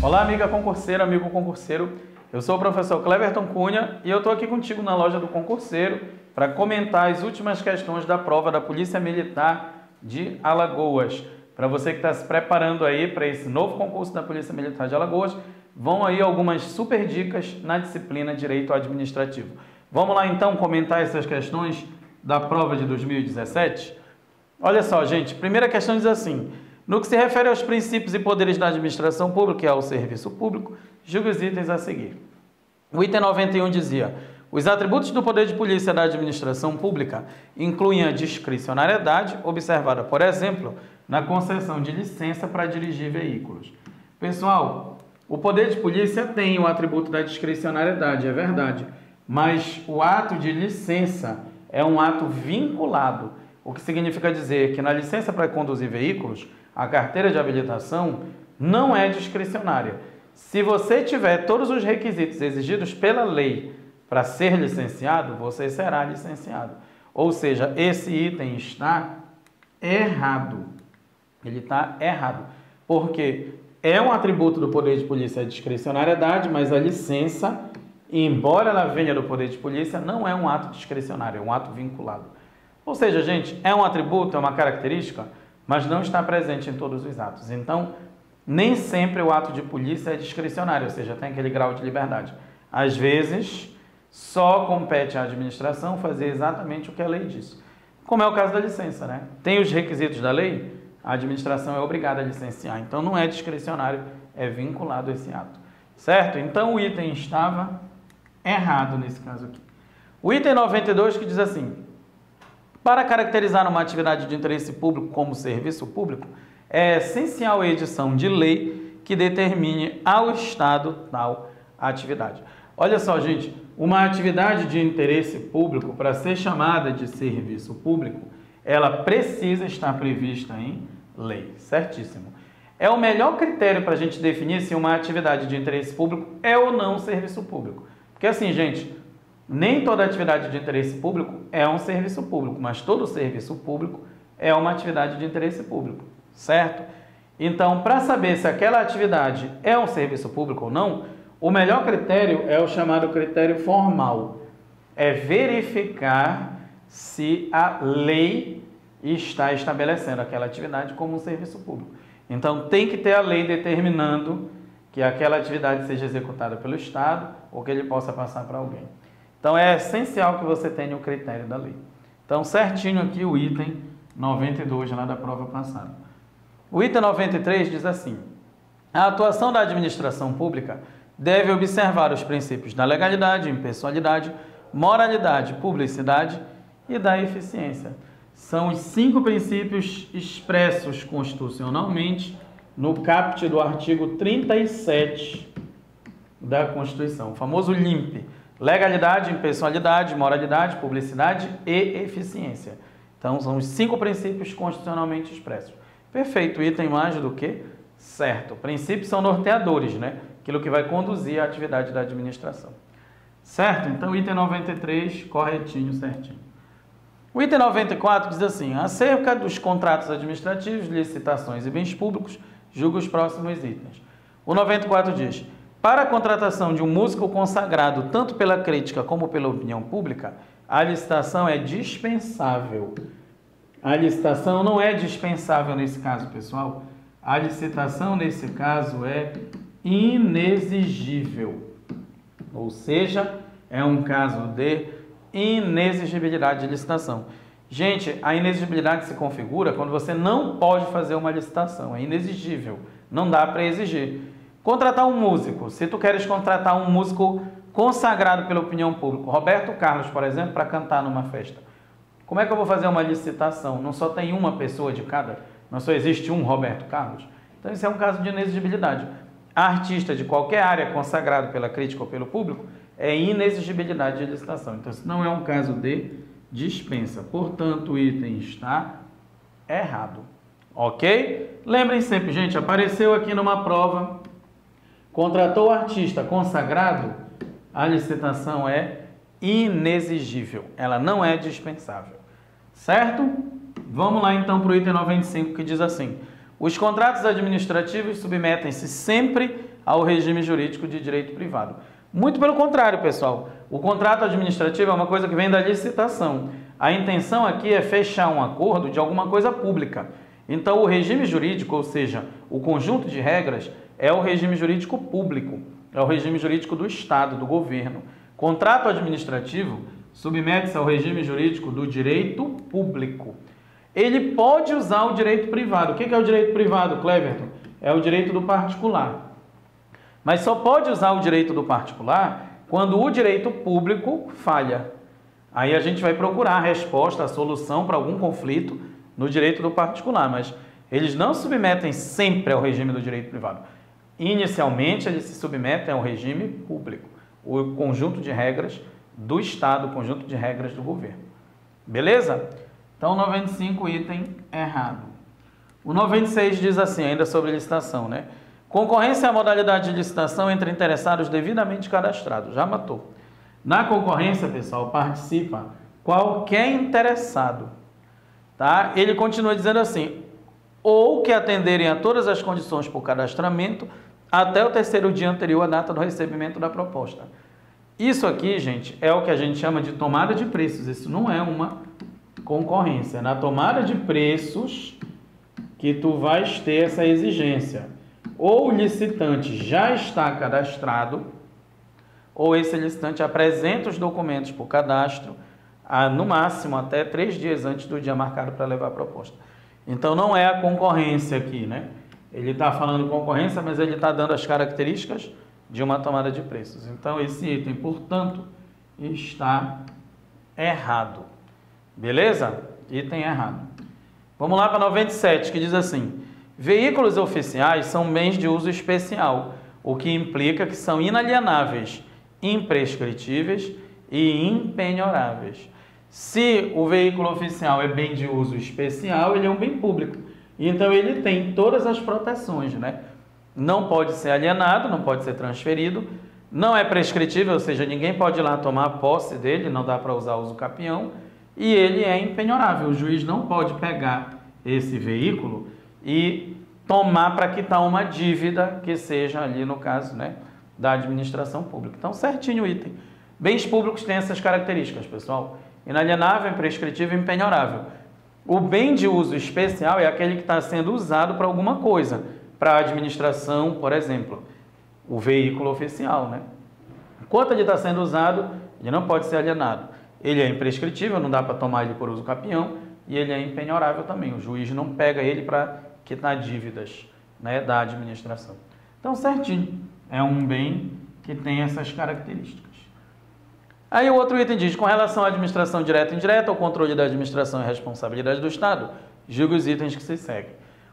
Olá, amiga concurseira, amigo concurseiro. Eu sou o professor Cleverton Cunha e eu estou aqui contigo na loja do concurseiro para comentar as últimas questões da prova da Polícia Militar de Alagoas. Para você que está se preparando aí para esse novo concurso da Polícia Militar de Alagoas, vão aí algumas super dicas na disciplina Direito Administrativo. Vamos lá então comentar essas questões da prova de 2017? Olha só, gente, primeira questão diz assim: no que se refere aos princípios e poderes da administração pública e ao serviço público, julgue os itens a seguir. O item 91 dizia: os atributos do poder de polícia da administração pública incluem a discricionariedade, observada, por exemplo, na concessão de licença para dirigir veículos. Pessoal, o poder de polícia tem o atributo da discricionariedade, é verdade, mas o ato de licença é um ato vinculado, o que significa dizer que na licença para conduzir veículos, a carteira de habilitação não é discricionária. Se você tiver todos os requisitos exigidos pela lei para ser licenciado, você será licenciado. Ou seja, esse item está errado. Ele está errado. Porque é um atributo do poder de polícia a discricionariedade, mas a licença, embora ela venha do poder de polícia, não é um ato discricionário, é um ato vinculado. Ou seja, gente, é um atributo, é uma característica, mas não está presente em todos os atos. Então, nem sempre o ato de polícia é discricionário, ou seja, tem aquele grau de liberdade. Às vezes, só compete à administração fazer exatamente o que a lei diz. Como é o caso da licença, né? Tem os requisitos da lei, a administração é obrigada a licenciar. Então, não é discricionário, é vinculado a esse ato. Certo? Então, o item estava errado nesse caso aqui. O item 92 que diz assim: para caracterizar uma atividade de interesse público como serviço público, é essencial a edição de lei que determine ao Estado tal atividade. Olha só, gente, uma atividade de interesse público, para ser chamada de serviço público, ela precisa estar prevista em lei, certíssimo. É o melhor critério para a gente definir se uma atividade de interesse público é ou não serviço público. Porque assim, gente, nem toda atividade de interesse público é um serviço público, mas todo serviço público é uma atividade de interesse público, certo? Então, para saber se aquela atividade é um serviço público ou não, o melhor critério é o chamado critério formal. É verificar se a lei está estabelecendo aquela atividade como um serviço público. Então, tem que ter a lei determinando que aquela atividade seja executada pelo Estado ou que ele possa passar para alguém. Então, é essencial que você tenha o critério da lei. Então, certinho aqui o item 92 lá da prova passada. O item 93 diz assim: a atuação da administração pública deve observar os princípios da legalidade, impessoalidade, moralidade, publicidade e da eficiência. São os 5 princípios expressos constitucionalmente no caput do artigo 37 da Constituição, o famoso LIMP. Legalidade, impessoalidade, moralidade, publicidade e eficiência. Então, são os 5 princípios constitucionalmente expressos. Perfeito, item mais do que certo. Princípios são norteadores, né? Aquilo que vai conduzir a atividade da administração. Certo? Então, item 93, corretinho, certinho. O item 94 diz assim: acerca dos contratos administrativos, licitações e bens públicos, julga os próximos itens. O 94 diz: para a contratação de um músico consagrado, tanto pela crítica como pela opinião pública, a licitação é dispensável. A licitação não é dispensável nesse caso, pessoal. A licitação, nesse caso, é inexigível. Ou seja, é um caso de inexigibilidade de licitação. Gente, a inexigibilidade se configura quando você não pode fazer uma licitação. É inexigível. Não dá para exigir. Contratar um músico. Se tu queres contratar um músico consagrado pela opinião pública, Roberto Carlos, por exemplo, para cantar numa festa, como é que eu vou fazer uma licitação? Não só tem uma pessoa de cada, não só existe um Roberto Carlos. Então, isso é um caso de inexigibilidade. Artista de qualquer área consagrado pela crítica ou pelo público é inexigibilidade de licitação. Então, isso não é um caso de dispensa. Portanto, o item está errado. Ok? Lembrem sempre, gente, apareceu aqui numa prova, contratou o artista consagrado, a licitação é inexigível. Ela não é dispensável. Certo? Vamos lá então para o item 95, que diz assim: Os contratos administrativos submetem-se sempre ao regime jurídico de direito privado. Muito pelo contrário, pessoal. O contrato administrativo é uma coisa que vem da licitação. A intenção aqui é fechar um acordo de alguma coisa pública. Então, o regime jurídico, ou seja, o conjunto de regras, é o regime jurídico público, é o regime jurídico do Estado, do governo. Contrato administrativo submete-se ao regime jurídico do direito público. Ele pode usar o direito privado. O que é o direito privado, Cleverton? É o direito do particular. Mas só pode usar o direito do particular quando o direito público falha. Aí a gente vai procurar a resposta, a solução para algum conflito no direito do particular, mas eles não submetem sempre ao regime do direito privado. Inicialmente, eles se submetem ao regime público, o conjunto de regras do Estado, o conjunto de regras do governo. Beleza? Então, 95, item errado. O 96 diz assim, ainda sobre licitação, né? Concorrência é a modalidade de licitação entre interessados devidamente cadastrados. Já matou. Na concorrência, pessoal, participa qualquer interessado. Tá? Ele continua dizendo assim, ou que atenderem a todas as condições por cadastramento até o terceiro dia anterior à data do recebimento da proposta. Isso aqui, gente, é o que a gente chama de tomada de preços. Isso não é uma concorrência. Na tomada de preços que tu vais ter essa exigência. Ou o licitante já está cadastrado, ou esse licitante apresenta os documentos por cadastro, no máximo até 3 dias antes do dia marcado para levar a proposta. Então, não é a concorrência aqui, né? Ele está falando concorrência, mas ele está dando as características de uma tomada de preços. Então, esse item, portanto, está errado. Beleza? Item errado. Vamos lá para 97, que diz assim: veículos oficiais são bens de uso especial, o que implica que são inalienáveis, imprescritíveis e impenhoráveis. Se o veículo oficial é bem de uso especial, ele é um bem público. Então, ele tem todas as proteções, né? Não pode ser alienado, não pode ser transferido, não é prescritível, ou seja, ninguém pode ir lá tomar posse dele, não dá para usar uso capião, e ele é impenhorável. O juiz não pode pegar esse veículo e tomar para quitar uma dívida que seja ali, no caso, né, da administração pública. Então, certinho o item. Bens públicos têm essas características, pessoal. Inalienável, imprescritível e impenhorável. O bem de uso especial é aquele que está sendo usado para alguma coisa, para a administração, por exemplo, o veículo oficial, né? Enquanto ele está sendo usado, ele não pode ser alienado. Ele é imprescritível, não dá para tomar ele por uso capião, e ele é impenhorável também. O juiz não pega ele para quitar dívidas, né, da administração. Então, certinho, é um bem que tem essas características. Aí o outro item diz, com relação à administração direta e indireta, ao controle da administração e responsabilidade do Estado, julgue os itens que se seguem.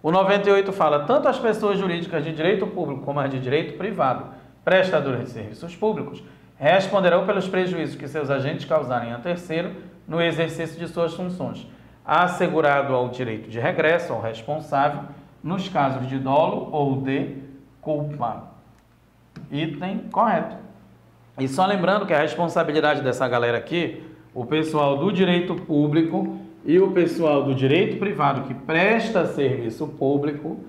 O 98 fala, tanto as pessoas jurídicas de direito público como as de direito privado, prestadores de serviços públicos, responderão pelos prejuízos que seus agentes causarem a terceiro no exercício de suas funções, assegurado ao direito de regresso ao responsável nos casos de dolo ou de culpa. Item correto. E só lembrando que a responsabilidade dessa galera aqui, o pessoal do direito público e o pessoal do direito privado que presta serviço público,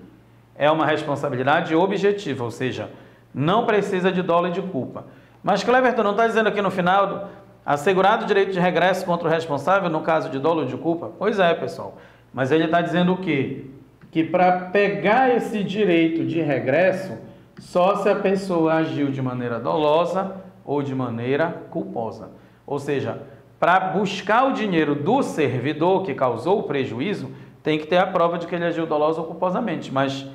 é uma responsabilidade objetiva, ou seja, não precisa de dolo e de culpa. Mas Cleverton não está dizendo aqui no final, assegurado o direito de regresso contra o responsável no caso de dolo ou de culpa? Pois é, pessoal. Mas ele está dizendo o quê? Que para pegar esse direito de regresso, só se a pessoa agiu de maneira dolosa ou de maneira culposa. Ou seja, para buscar o dinheiro do servidor que causou o prejuízo, tem que ter a prova de que ele agiu dolosa ou culposamente. Mas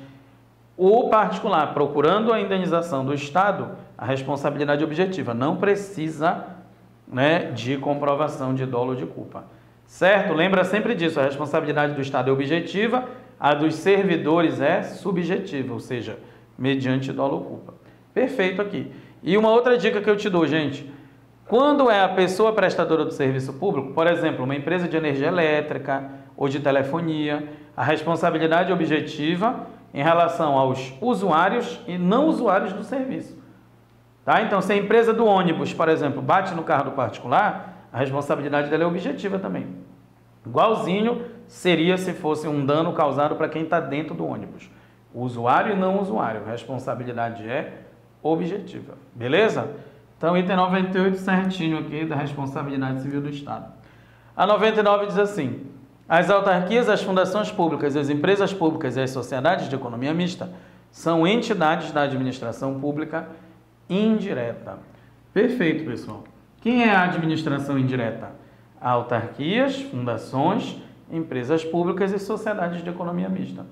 o particular, procurando a indenização do Estado, a responsabilidade objetiva, não precisa, né, de comprovação de dolo ou de culpa. Certo? Lembra sempre disso, a responsabilidade do Estado é objetiva, a dos servidores é subjetiva, ou seja, mediante dolo ou culpa. Perfeito aqui. E uma outra dica que eu te dou, gente, quando é a pessoa prestadora do serviço público, por exemplo, uma empresa de energia elétrica ou de telefonia, a responsabilidade objetiva em relação aos usuários e não usuários do serviço. Tá? Então, se a empresa do ônibus, por exemplo, bate no carro do particular, a responsabilidade dela é objetiva também. Igualzinho seria se fosse um dano causado para quem está dentro do ônibus. Usuário e não usuário. Responsabilidade é objetiva. Beleza? Então, item 98 certinho aqui da responsabilidade civil do Estado. A 99 diz assim: as autarquias, as fundações públicas, as empresas públicas e as sociedades de economia mista são entidades da administração pública indireta. Perfeito, pessoal. Quem é a administração indireta? Autarquias, fundações, empresas públicas e sociedades de economia mista.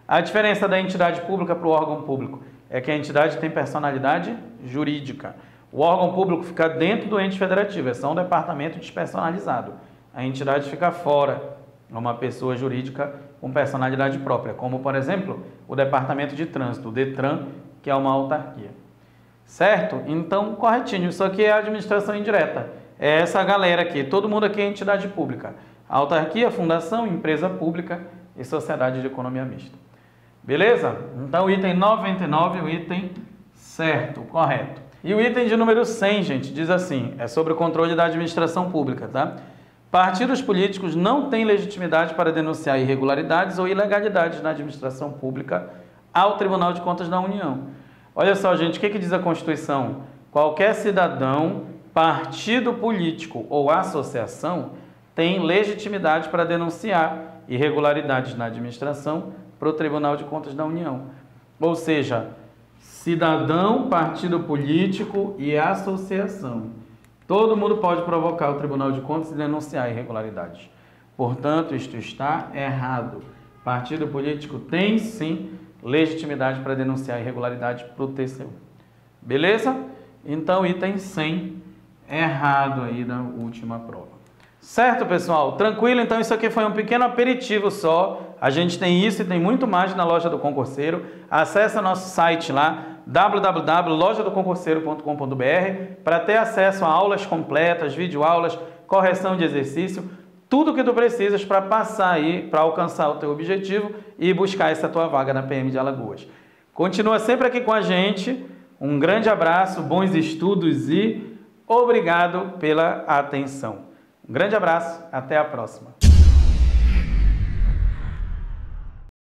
A diferença da entidade pública para o órgão público é que a entidade tem personalidade jurídica. O órgão público fica dentro do ente federativo, é só um departamento despersonalizado. A entidade fica fora, é uma pessoa jurídica com personalidade própria, como, por exemplo, o Departamento de Trânsito, o DETRAN, que é uma autarquia. Certo? Então, corretinho, isso aqui é a administração indireta. É essa galera aqui, todo mundo aqui é entidade pública. Autarquia, fundação, empresa pública e sociedade de economia mista. Beleza? Então, o item 99 é o item certo, correto. E o item de número 100, gente, diz assim, é sobre o controle da administração pública, tá? Partidos políticos não têm legitimidade para denunciar irregularidades ou ilegalidades na administração pública ao Tribunal de Contas da União. Olha só, gente, o que diz a Constituição? Qualquer cidadão, partido político ou associação tem legitimidade para denunciar irregularidades na administração para o Tribunal de Contas da União. Ou seja, cidadão, partido político e associação. Todo mundo pode provocar o Tribunal de Contas e denunciar irregularidades. Portanto, isto está errado. Partido político tem, sim, legitimidade para denunciar irregularidade para o TCU. Beleza? Então, item 100, errado aí da última prova. Certo, pessoal? Tranquilo? Então, isso aqui foi um pequeno aperitivo só. A gente tem isso e tem muito mais na loja do concurseiro. Acesse nosso site lá, www.lojadoconcurseiro.com.br, para ter acesso a aulas completas, videoaulas, correção de exercício, tudo que tu precisas para passar aí, para alcançar o teu objetivo e buscar essa tua vaga na PM de Alagoas. Continua sempre aqui com a gente. Um grande abraço, bons estudos e obrigado pela atenção. Um grande abraço, até a próxima.